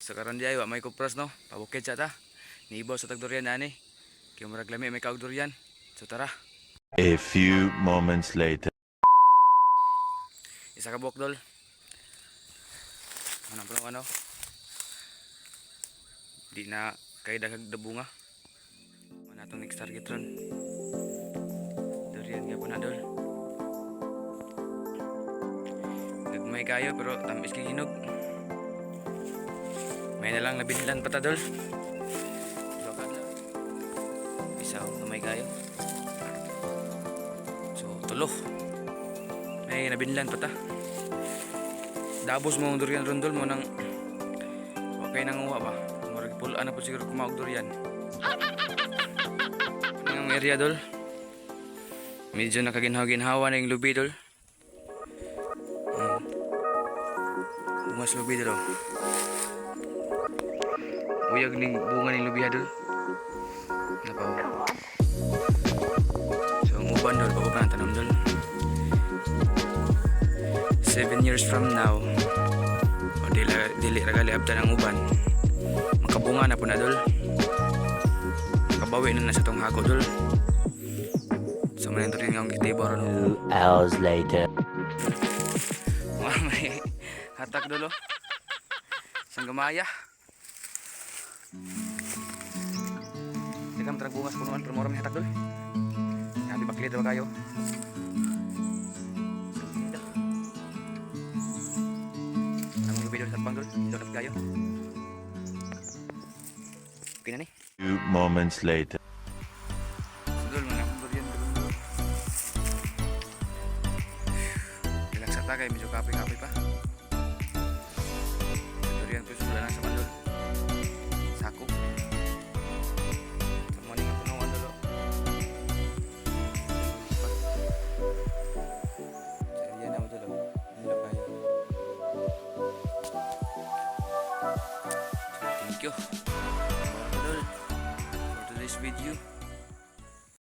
Sa karon di ay wa may kupras no. Pabukid sa ta. Niibaw sa tagdurian ani. Kay murag lami may kaog durian. So tara. A few moments later. Isa ka buok dol. Ano? Di na kay daghag dabunga. Mana tong next target ron. Durian gyapon na dol. Gagmay kayo pero tamis kay hinog. May na lang nabinlan pa ta dol. Isa gamay kayo. So tulo. May nabinlan pa ta. Dabos mo ang durian ron dol mo nang okay nang uwa ba. Murag pulaan na po siguro kumaog durian. Ang area dol. Medyo nakaginhawa-ginhawa na yung lubi dol. Bungas lubi dol. Uyag ning bunga ning lubi dol. Napaw. So ang uban dol, bago pa ng tanong dol. 7 years from now, o dili ragali abtan ang uban, makabunga na po na dol. Makabawi na sa tong hako dol. So manento rin nga ang kitibor 2 hours later. may hatak dolo sang gamaya. Di kam trag bungas punuan pero mura may hatak dol. Happy baklit daw kayo. Namang video sa pang dol, dol kayo. Okay na ni. 2 moments later. Dol man akong durian dol. Ilang sa tagay medyo kapoy-kapoy pa. Durian ko sudah na sa mandol. Sako. Maning ang punuan dolo. Yan na mo dolo. Ano kayo? Thank you. Dol. For today's video.